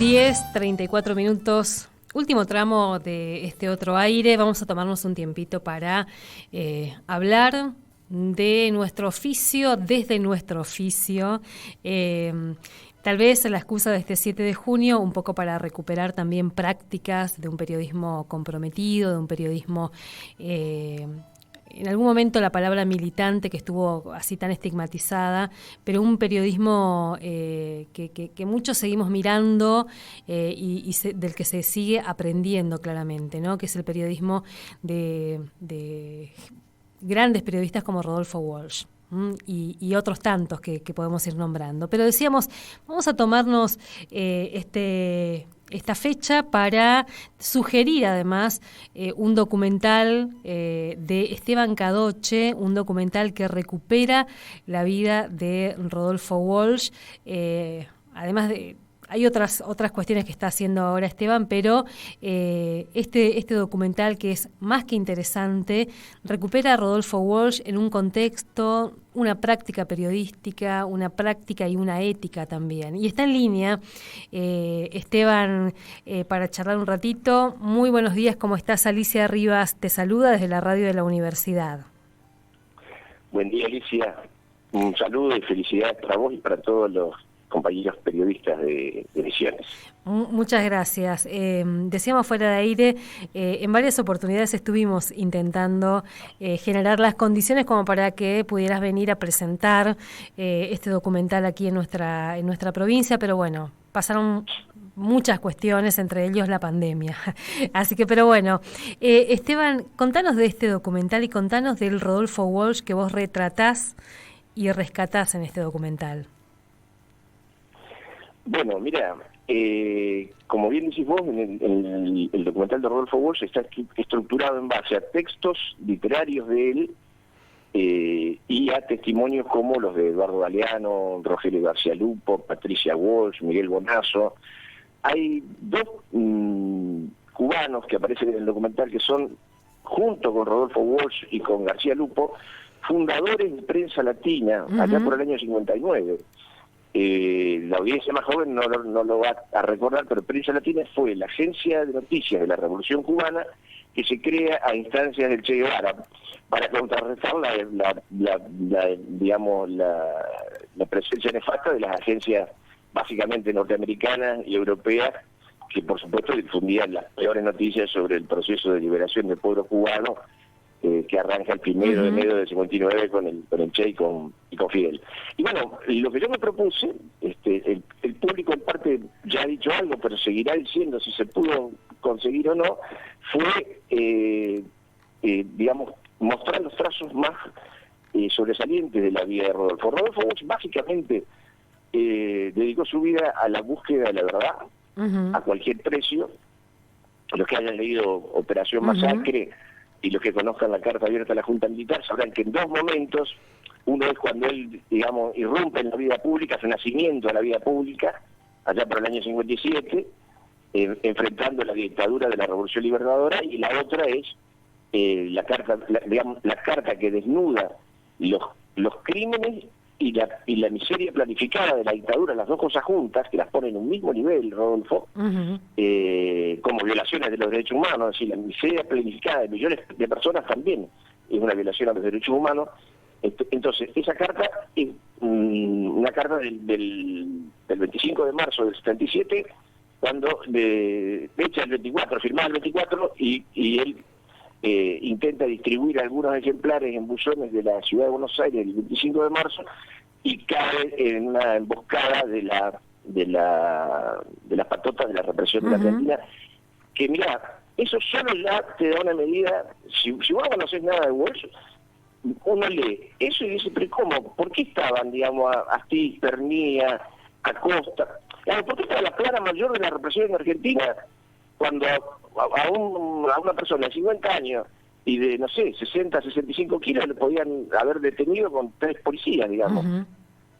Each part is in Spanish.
10:34 minutos, último tramo de este otro aire. Vamos a tomarnos un tiempito para hablar de nuestro oficio, desde nuestro oficio. Tal vez la excusa de este 7 de junio, un poco para recuperar también prácticas de un periodismo comprometido, de un periodismo... en algún momento la palabra militante, que estuvo así tan estigmatizada, pero un periodismo que muchos seguimos mirando del que se sigue aprendiendo claramente, ¿no? Que es el periodismo de grandes periodistas como Rodolfo Walsh. Y otros tantos que podemos ir nombrando. Pero decíamos, vamos a tomarnos esta fecha para sugerir además un documental de Esteban Cadoche, un documental que recupera la vida de Rodolfo Walsh, además de... Hay otras cuestiones que está haciendo ahora Esteban, pero este documental, que es más que interesante, recupera a Rodolfo Walsh en un contexto, una práctica periodística, una práctica y una ética también. Y está en línea, Esteban, para charlar un ratito. Muy buenos días, ¿cómo estás? Alicia Rivas te saluda desde la radio de la universidad. Buen día, Alicia. Un saludo y felicidades para vos y para todos los compañeros periodistas de Misiones. Muchas gracias. Decíamos fuera de aire, en varias oportunidades estuvimos intentando generar las condiciones como para que pudieras venir a presentar este documental aquí en nuestra provincia, pero bueno, pasaron muchas cuestiones, entre ellos la pandemia. Así que, pero bueno, Esteban, contanos de este documental y contanos del Rodolfo Walsh que vos retratás y rescatás en este documental. Bueno, mira, como bien decís vos, el documental de Rodolfo Walsh está estructurado en base a textos literarios de él y a testimonios como los de Eduardo Galeano, Rogelio García Lupo, Patricia Walsh, Miguel Bonazo. Hay dos cubanos que aparecen en el documental que son, junto con Rodolfo Walsh y con García Lupo, fundadores de Prensa Latina, allá por el año 59. La audiencia más joven no lo va a recordar, pero Prensa Latina fue la agencia de noticias de la Revolución Cubana que se crea a instancias del Che Guevara para contrarrestar la presencia nefasta de las agencias básicamente norteamericanas y europeas, que por supuesto difundían las peores noticias sobre el proceso de liberación del pueblo cubano, que arranca el 1 de enero del 59 con el Che y con Fidel. Y bueno, lo que yo me propuse, el público en parte ya ha dicho algo, pero seguirá diciendo si se pudo conseguir o no, fue, mostrar los trazos más sobresalientes de la vida de Rodolfo. Rodolfo Walsh básicamente dedicó su vida a la búsqueda de la verdad, a cualquier precio. Los que hayan leído Operación Masacre y los que conozcan la carta abierta a la Junta Militar sabrán que en dos momentos, uno es cuando él, irrumpe en la vida pública, su nacimiento a la vida pública, allá por el año 57, enfrentando la dictadura de la Revolución Libertadora, y la otra es la carta que desnuda los crímenes y la miseria planificada de la dictadura, las dos cosas juntas, que las pone en un mismo nivel, Rodolfo, como violaciones de los derechos humanos. Es decir, la miseria planificada de millones de personas también es una violación a los derechos humanos. Entonces, esa carta es una carta del 25 de marzo del 77, cuando fecha el 24, firmada el 24, y él intenta distribuir algunos ejemplares en buzones de la ciudad de Buenos Aires el 25 de marzo y cae en una emboscada de las patotas de la represión de la Argentina, que mira, eso solo ya te da una medida. Si vos no conocés nada de Walsh, uno lee eso y dice, pero ¿cómo? ¿Por qué estaban, Astiz, Pernía, Acosta? ¿Por qué estaba la clara mayor de la represión en Argentina cuando a una persona de 50 años y de, 60, 65 kilos le podían haber detenido con 3 policías,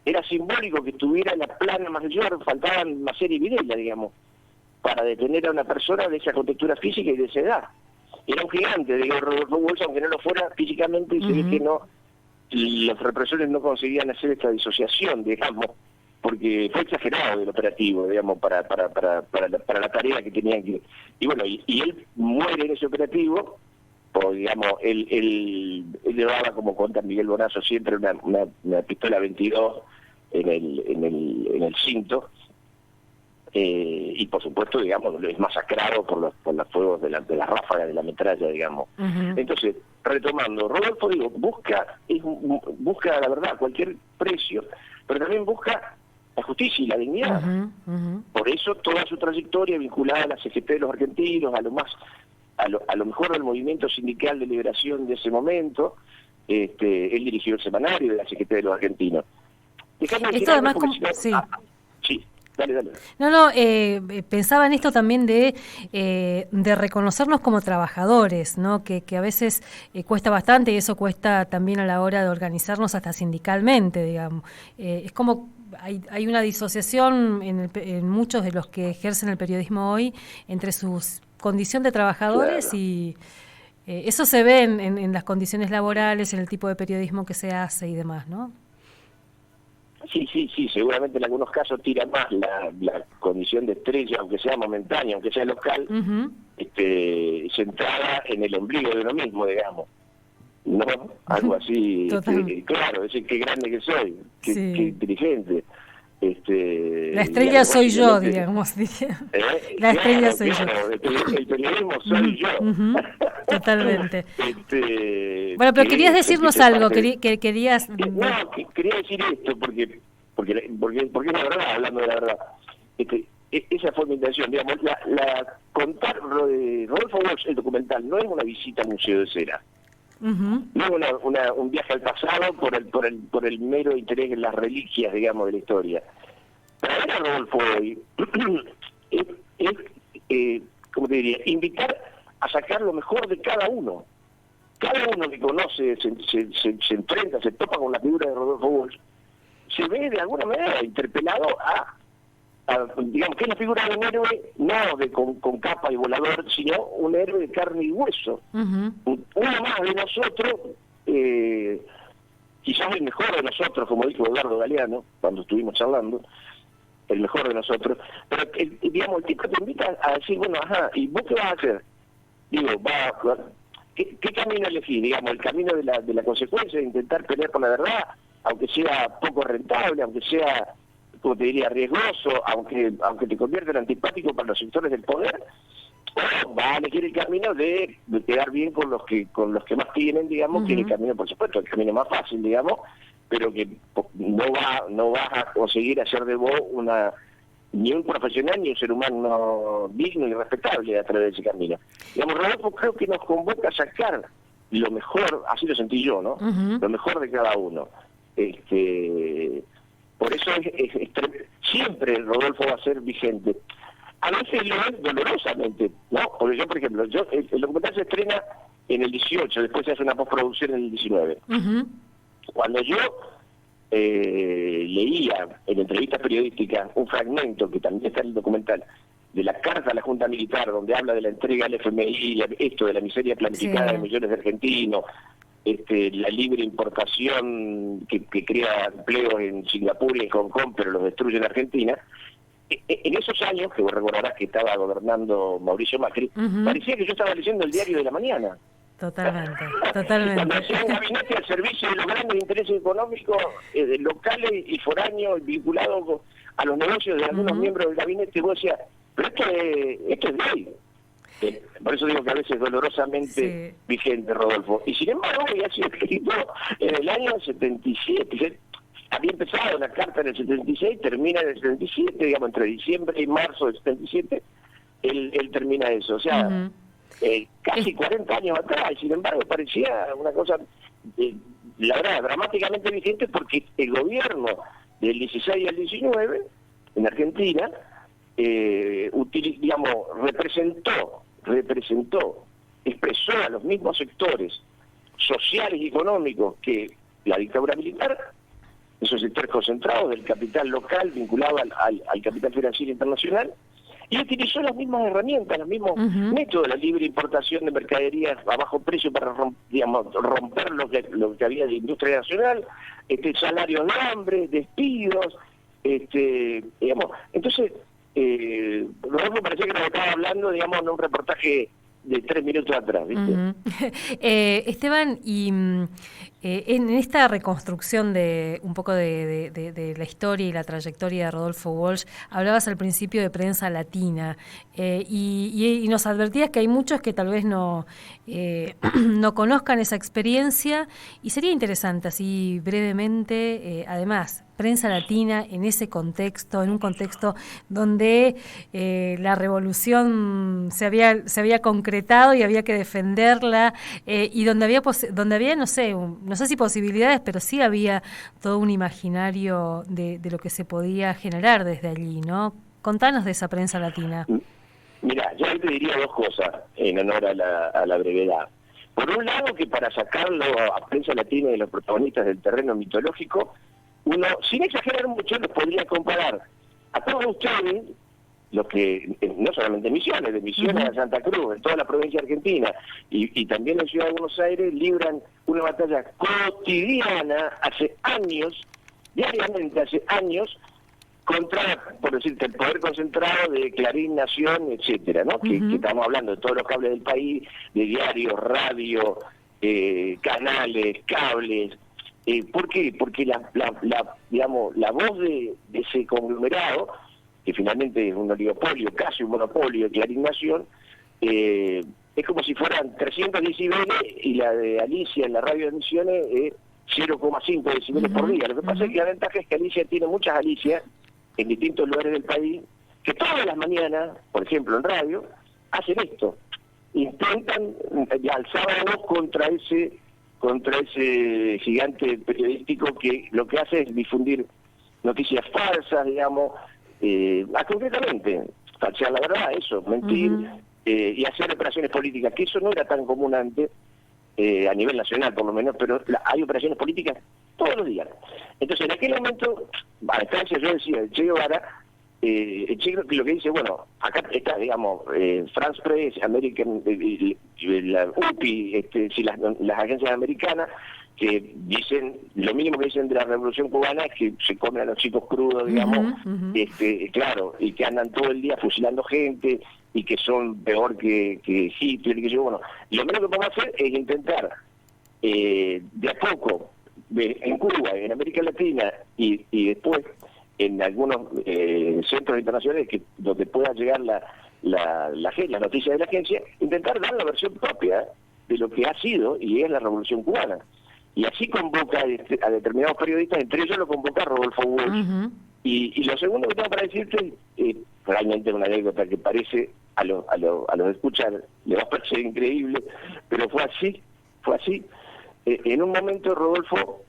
Era simbólico que tuviera la plana mayor, faltaban Maciel y Videla, para detener a una persona de esa contextura física y de esa edad. Era un gigante, Rodolfo Walsh, aunque no lo fuera físicamente, y se ve que los represores no conseguían hacer esta disociación, porque fue exagerado el operativo, digamos, para la tarea que tenían que... Y bueno, y él muere en ese operativo, pues digamos, él llevaba, como cuenta Miguel Bonazo, siempre una pistola 22 en el cinto, y por supuesto, digamos, es masacrado por los fuegos de las ráfagas de la metralla, digamos. Entonces, retomando, Rodolfo, digo, busca la verdad a cualquier precio, pero también busca la justicia y la dignidad. Por eso toda su trayectoria vinculada a la CGT de los argentinos, a lo mejor del movimiento sindical de liberación de ese momento, él dirigió el semanario de la CGT de los argentinos. Esto además, sí. Sí. Dale. No, pensaba en esto también de reconocernos como trabajadores, ¿no? Que a veces cuesta bastante, y eso cuesta también a la hora de organizarnos hasta sindicalmente, digamos. Es como hay una disociación en muchos de los que ejercen el periodismo hoy entre su condición de trabajadores, claro, y eso se ve en las condiciones laborales, en el tipo de periodismo que se hace y demás, ¿no? Sí, seguramente en algunos casos tira más la condición de estrella, aunque sea momentánea, aunque sea local, centrada en el ombligo de uno mismo, digamos, ¿no? Algo así, claro, decir, qué grande que soy, qué inteligente. La estrella soy yo, digamos. La estrella soy yo. El periodismo soy yo. Totalmente. Bueno, pero querías decirnos algo, querías... No, quería decir esto, porque es la verdad, hablando de la verdad. Esa fue mi intención, digamos, contar lo de Rodolfo Walsh, el documental, no es una visita al Museo de Cera. No es un viaje al pasado por el mero interés en las reliquias, digamos, de la historia. Para ver a Rodolfo hoy es, ¿cómo te diría?, invitar a sacar lo mejor de cada uno. Cada uno que conoce, se enfrenta, se topa con la figura de Rodolfo Walsh, se ve de alguna manera interpelado a digamos, que es la figura de un héroe, no con capa y volador, sino un héroe de carne y hueso. Uno más de nosotros, quizás el mejor de nosotros, como dijo Eduardo Galeano cuando estuvimos charlando, el mejor de nosotros, pero digamos, el tipo te invita a decir, bueno, ¿y vos qué vas a hacer? Digo, ¿qué camino elegís? Digamos, el camino de la consecuencia, de intentar pelear por la verdad, aunque sea poco rentable, aunque sea, como te diría, riesgoso, aunque te convierta en antipático para los sectores del poder, va a elegir el camino de quedar bien con los que más tienen, digamos, que es el camino, por supuesto, el camino más fácil, digamos, pero que no vas a conseguir hacer de vos ni un profesional ni un ser humano digno y respetable a través de ese camino. Digamos, Rodolfo creo que nos convoca a sacar lo mejor, así lo sentí yo, ¿no? Lo mejor de cada uno. Por eso siempre Rodolfo va a ser vigente. A veces lo es dolorosamente, ¿no? Porque yo, por ejemplo, el documental se estrena en el 18, después se hace una postproducción en el 19. Cuando yo leía en entrevistas periodísticas un fragmento, que también está en el documental, de la carta a la Junta Militar, donde habla de la entrega al FMI, esto de la miseria planificada de millones de argentinos, la libre importación que crea empleos en Singapur y en Hong Kong, pero los destruye en Argentina. En esos años, que vos recordarás que estaba gobernando Mauricio Macri, parecía que yo estaba leyendo el Diario de la Mañana. Totalmente. Cuando hacía un gabinete al servicio de los grandes intereses económicos locales y foráneos vinculados a los negocios de algunos miembros del gabinete, vos decías, pero esto es ley. Por eso digo que a veces es dolorosamente vigente, Rodolfo. Y sin embargo, había sido escrito en el año 77. Había empezado la carta en el 76, termina en el 77, digamos, entre diciembre y marzo del 77, él termina eso. O sea, casi 40 años atrás, y sin embargo parecía una cosa, la verdad, dramáticamente vigente, porque el gobierno del 16 al 19, en Argentina, expresó a los mismos sectores sociales y económicos que la dictadura militar, esos sectores concentrados del capital local vinculado al capital financiero internacional, y utilizó las mismas herramientas, los mismos métodos, la libre importación de mercaderías a bajo precio para romper lo que había de industria nacional, salarios de hambre, despidos, Digamos, entonces, Rodolfo parecía que nos estaba hablando, digamos, en un reportaje de 3 minutos atrás, ¿viste? Esteban, y en esta reconstrucción de un poco de la historia y la trayectoria de Rodolfo Walsh, hablabas al principio de prensa latina, y nos advertías que hay muchos que tal vez no conozcan esa experiencia, y sería interesante, así brevemente, además, prensa latina en ese contexto, en un contexto donde la revolución se había concretado y había que defenderla, y donde había no sé si posibilidades, pero sí había todo un imaginario de lo que se podía generar desde allí, ¿no? Contanos de esa prensa latina. Mira, yo te diría dos cosas en honor a la brevedad. Por un lado, que para sacarlo a prensa latina de los protagonistas del terreno mitológico, uno, sin exagerar mucho, los podría comparar a todos ustedes, los que, no solamente de Misiones a Santa Cruz, en toda la provincia argentina, y también en Ciudad de Buenos Aires, libran una batalla cotidiana hace años, diariamente hace años, contra, por decirte, el poder concentrado de Clarín, Nación, etcétera, ¿no? Que estamos hablando de todos los cables del país, de diarios, radio, canales, cables. ¿Por qué? Porque digamos, la voz de ese conglomerado, que finalmente es un oligopolio, casi un monopolio de Clarín Nación, es como si fueran 300 decibeles y la de Alicia en la radio de Misiones es 0,5 decibeles por día. Lo que pasa es que la ventaja es que Alicia tiene muchas Alicias en distintos lugares del país, que todas las mañanas, por ejemplo en radio, hacen esto. Intentan alzar la voz contra ese gigante periodístico que lo que hace es difundir noticias falsas, digamos, concretamente, falsear la verdad, eso, mentir, y hacer operaciones políticas, que eso no era tan común antes, a nivel nacional por lo menos, pero hay operaciones políticas todos los días. Entonces en aquel momento, a instancia yo decía, el Che Guevara, el Che lo que dice, bueno, acá está, digamos, France Press, American, la UPI, las agencias americanas, que dicen, lo mínimo que dicen de la Revolución Cubana es que se comen a los chicos crudos, digamos, claro, y que andan todo el día fusilando gente, y que son peor que Hitler, y que yo, bueno, lo menos que podemos hacer es intentar, de a poco, en Cuba, en América Latina, y después en algunos centros internacionales donde pueda llegar la noticia de la agencia, intentar dar la versión propia de lo que ha sido y es la Revolución Cubana. Y así convoca a determinados periodistas, entre ellos lo convoca Rodolfo Walsh. Y lo segundo que tengo para decirte, realmente una anécdota que parece, a los escuchar, le va a parecer increíble, pero fue así. En un momento Rodolfo,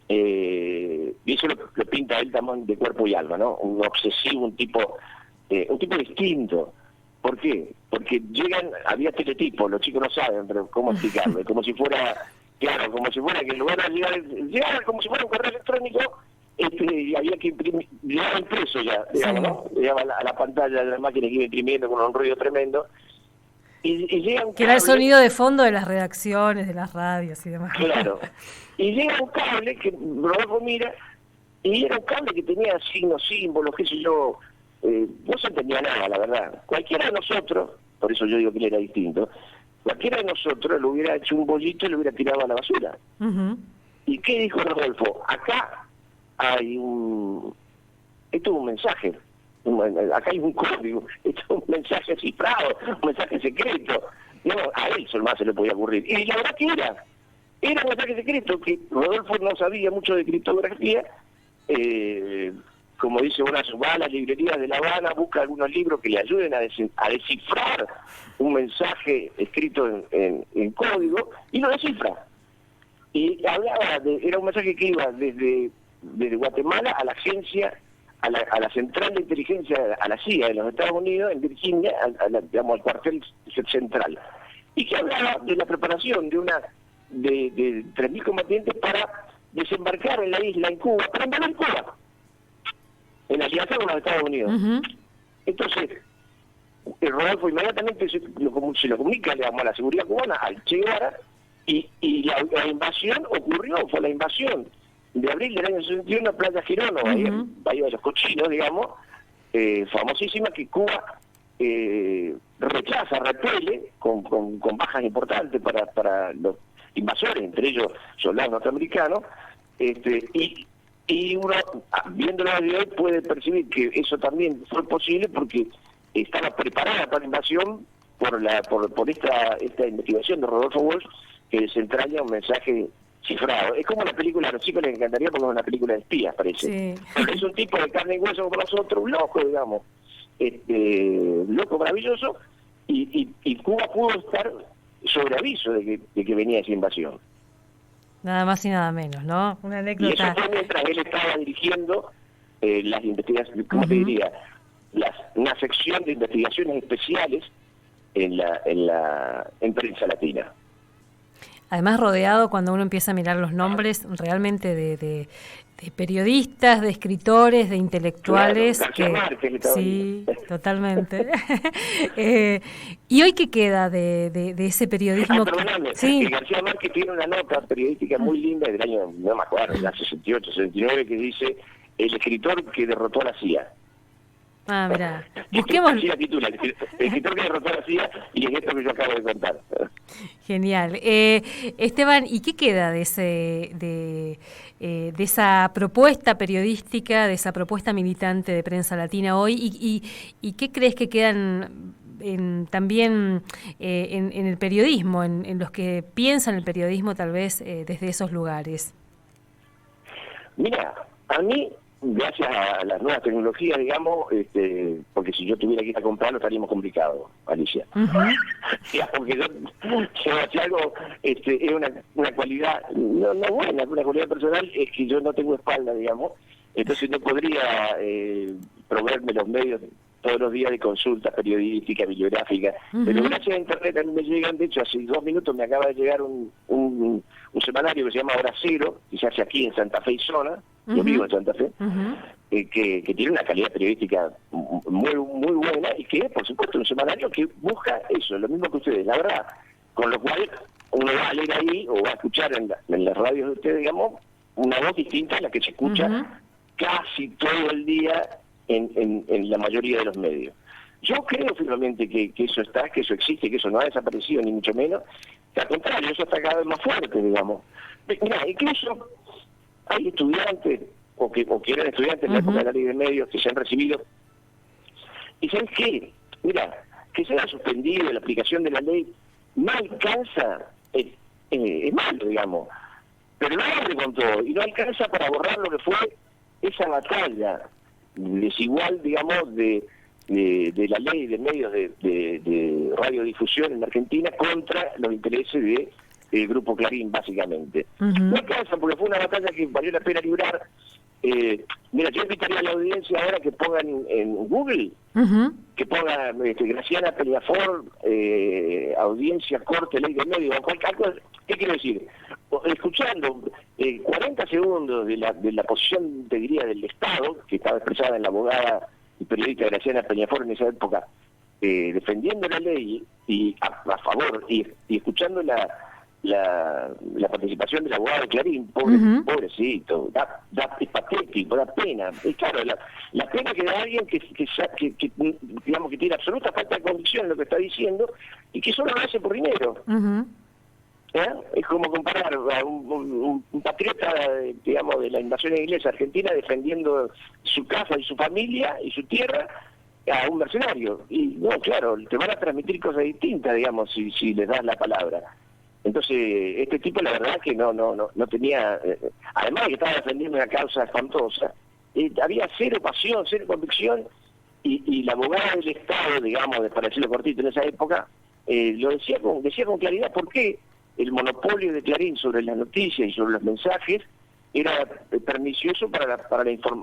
y eso lo pinta él también de cuerpo y alma, ¿no? Un obsesivo, un tipo distinto. ¿Por qué? Porque había teletipos, los chicos no saben, pero ¿cómo explicarlo? Como si fuera, claro, como si fuera que en lugar de llegar como si fuera un correo electrónico, y había que imprimir, llegaba impreso ya, digamos, ¿no? Llegaba a la pantalla de la máquina que iba imprimiendo con un ruido tremendo. Y llega un que era el sonido de fondo de las redacciones, de las radios y demás. Claro. Y llega un cable que Rodolfo mira, y era un cable que tenía signos, símbolos, qué sé yo. No se entendía nada, la verdad. Cualquiera de nosotros, por eso yo digo que él era distinto, cualquiera de nosotros le hubiera hecho un bollito y lo hubiera tirado a la basura. ¿Y qué dijo Rodolfo? Acá hay esto es un mensaje. Acá hay un código, esto es un mensaje cifrado, un mensaje secreto. No, a él más se le podía ocurrir. Y la verdad que era un mensaje secreto, que Rodolfo no sabía mucho de criptografía. Como dice Horacio, va a las librerías de La Habana, busca algunos libros que le ayuden a descifrar un mensaje escrito en código, y lo descifra. Y hablaba era un mensaje que iba desde Guatemala a la agencia, a la central de inteligencia, a la CIA de los Estados Unidos, en Virginia, digamos, al cuartel central. Y que hablaba de la preparación de 3.000 combatientes para desembarcar en la isla, en Cuba, para invadir Cuba, en alianza con los Estados Unidos. Entonces, Rodolfo inmediatamente se lo comunica, digamos, a la seguridad cubana, al Che Guevara, y la invasión ocurrió, fue la invasión de abril del año 61, Playa Girón, o Bahía de los Cochinos, digamos, famosísima, que Cuba rechaza, repele, con bajas importantes para los invasores, entre ellos soldados norteamericanos, y uno, viéndolo de hoy, puede percibir que eso también fue posible porque estaba preparada para la invasión por esta investigación de Rodolfo Walsh, que desentraña un mensaje cifrado. Es como la película, a los chicos les encantaría porque es una película de espías, parece. Sí. Es un tipo de carne y hueso como nosotros, un loco, digamos, loco maravilloso, y Cuba pudo estar sobre aviso de que venía esa invasión. Nada más y nada menos, ¿no? Una anécdota. Y eso fue mientras él estaba dirigiendo las investigaciones, ¿cómo te diría? Una sección de investigaciones especiales en Prensa Latina. Además, rodeado, cuando uno empieza a mirar los nombres, realmente de periodistas, de escritores, de intelectuales. Claro, sí, totalmente. ¿Y hoy qué queda de ese periodismo? Sí. García Márquez tiene una nota periodística muy linda del año, no me acuerdo, del 68, 69, que dice: el escritor que derrotó a la CIA. Ah, mira. Busquemos. Así la titula, el escritor que derrotó a la CIA, y es esto que yo acabo de contar. Genial. Esteban, ¿y qué queda de esa propuesta periodística, de esa propuesta militante de Prensa Latina hoy? ¿Y qué crees que quedan también en el periodismo, en los que piensan el periodismo tal vez desde esos lugares? Mira, a mí, gracias a las nuevas tecnologías, digamos, porque si yo tuviera que ir a comprarlo estaríamos complicados, Alicia. Porque yo hacía algo, es una cualidad, no buena, una cualidad personal, es que yo no tengo espalda, digamos, entonces no podría proveerme los medios todos los días de consultas periodísticas, bibliográficas, pero gracias a Internet a mí me llegan, de hecho hace 2 minutos me acaba de llegar un semanario que se llama Hora Cero, que se hace aquí en Santa Fe y zona, yo vivo en Santa Fe, que tiene una calidad periodística muy muy buena, y que es, por supuesto, un semanario que busca eso, lo mismo que ustedes, la verdad, con lo cual uno va a leer ahí o va a escuchar en las radios de ustedes, digamos, una voz distinta a la que se escucha casi todo el día en la mayoría de los medios. Yo creo firmemente que eso está, que eso existe, que eso no ha desaparecido, ni mucho menos, que al contrario, eso está cada vez más fuerte, digamos. Mira, incluso hay estudiantes, o que eran estudiantes en la época de la ley de medios, que se han recibido, y ¿sabes qué? Mira, que se haya suspendido la aplicación de la ley no alcanza, es malo, digamos, pero no abre con todo, y no alcanza para borrar lo que fue esa batalla desigual, digamos, de la ley de medios de radiodifusión en Argentina contra los intereses del Grupo Clarín, básicamente. No alcanza, porque fue una batalla que valió la pena librar. Mira, yo invitaría a la audiencia ahora que pongan en Google, que pongan Graciana Peñafort, audiencia, corte, ley de medios, o cualquier cosa. ¿Qué quiero decir? Escuchando 40 segundos de la posición, te diría, del Estado, que estaba expresada en la abogada y periodista Graciana Peñafort en esa época, defendiendo la ley y a favor, y escuchando la participación del abogado de Clarín, pobrecito, es patético, da pena. Y claro, la pena que da alguien que digamos que tiene absoluta falta de convicción en lo que está diciendo y que solo lo hace por dinero. Es como comparar a un patriota, digamos, de la invasión inglesa a Argentina defendiendo su casa y su familia y su tierra a un mercenario. Y no, claro, te van a transmitir cosas distintas, digamos, si les das la palabra. Entonces, este tipo, la verdad, que no tenía, además de que estaba defendiendo una causa espantosa, había cero pasión, cero convicción, y la abogada del Estado, digamos, para decirlo cortito, en esa época, lo decía con claridad, porque el monopolio de Clarín sobre las noticias y sobre los mensajes era pernicioso para la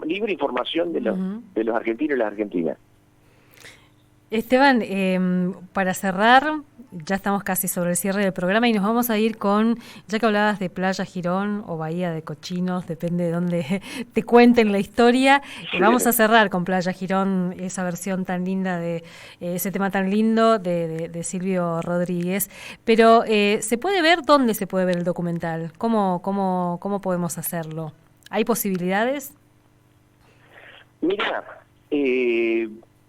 libre información de los argentinos y las argentinas. Esteban, para cerrar, ya estamos casi sobre el cierre del programa y nos vamos a ir con, ya que hablabas de Playa Girón o Bahía de Cochinos, depende de dónde te cuenten la historia, vamos a cerrar con Playa Girón, esa versión tan linda de ese tema tan lindo de Silvio Rodríguez. Pero ¿se puede ver? ¿Dónde se puede ver el documental? ¿Cómo podemos hacerlo? ¿Hay posibilidades? Mira,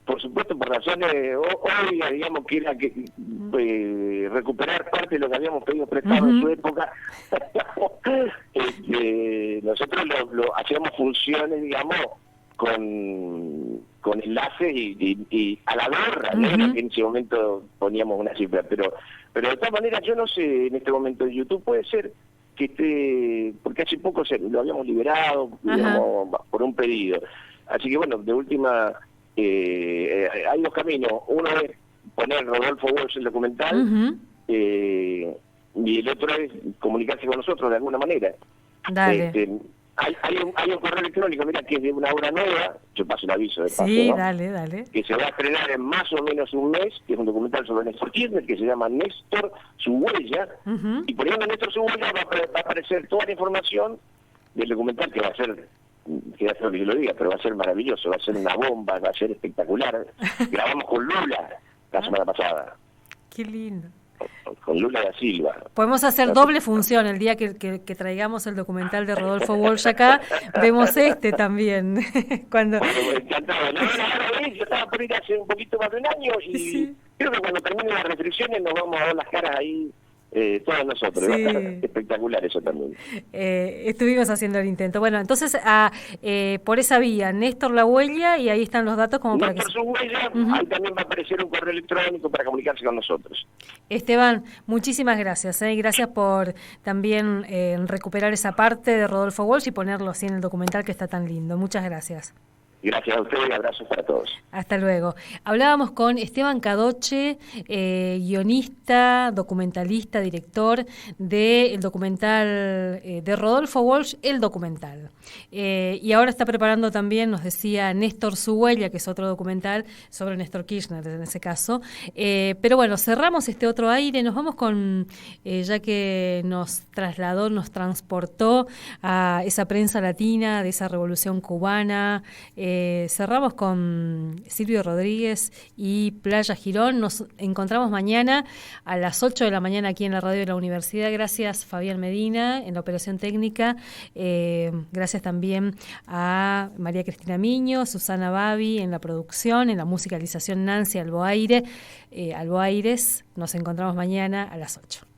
por supuesto, por razones obvias, digamos, que era que recuperar parte de lo que habíamos pedido prestado en su época. Nosotros hacíamos funciones, digamos, con enlaces y a la gorra, no era que en ese momento poníamos una cifra, pero de todas maneras yo no sé en este momento en YouTube puede ser que esté, porque hace poco lo habíamos liberado, digamos, por un pedido. Así que bueno, de última, hay dos caminos. Uno es poner Rodolfo Walsh el documental, y el otro es comunicarse con nosotros de alguna manera. Dale. Hay un correo electrónico, mira, que es de una obra nueva, yo paso el aviso de paso, sí, ¿no? Dale. Que se va a estrenar en más o menos un mes, que es un documental sobre Néstor Kirchner, que se llama Néstor, su huella, y poniendo Néstor, su huella, va a aparecer toda la información del documental, que va a ser, queda feo que yo lo diga, pero va a ser maravilloso, va a ser una bomba, va a ser espectacular. Grabamos con Lula la semana pasada. Qué lindo. Con Lula da Silva. Podemos hacer doble función el día que traigamos el documental de Rodolfo Walsh acá, vemos también. Cuando... Bueno, encantado. Yo estaba por ir hace un poquito más de un año y creo que cuando terminen las restricciones nos vamos a ver las caras ahí. Todos nosotros, sí. Espectacular eso también. Estuvimos haciendo el intento. Bueno, entonces por esa vía, Néstor la huella, y ahí están los datos como Néstor para que... su huella, ahí también va a aparecer un correo electrónico para comunicarse con nosotros. Esteban, muchísimas gracias. Gracias por también recuperar esa parte de Rodolfo Walsh y ponerlo así en el documental que está tan lindo. Muchas gracias. Gracias a ustedes y abrazos para todos. Hasta luego. Hablábamos con Esteban Cadoche, guionista, documentalista, director del documental de Rodolfo Walsh, El Documental. Y ahora está preparando también, nos decía, Néstor su huella, que es otro documental sobre Néstor Kirchner en ese caso. Pero bueno, cerramos este otro aire, nos vamos con, ya que nos trasladó, nos transportó a esa prensa latina de esa revolución cubana. Cerramos con Silvio Rodríguez y Playa Girón. Nos encontramos mañana a las 8 de la mañana aquí en la radio de la universidad. Gracias Fabián Medina en la operación técnica. Gracias también a María Cristina Miño, Susana Babi en la producción, en la musicalización Nancy Alboaires. Nos encontramos mañana a las 8.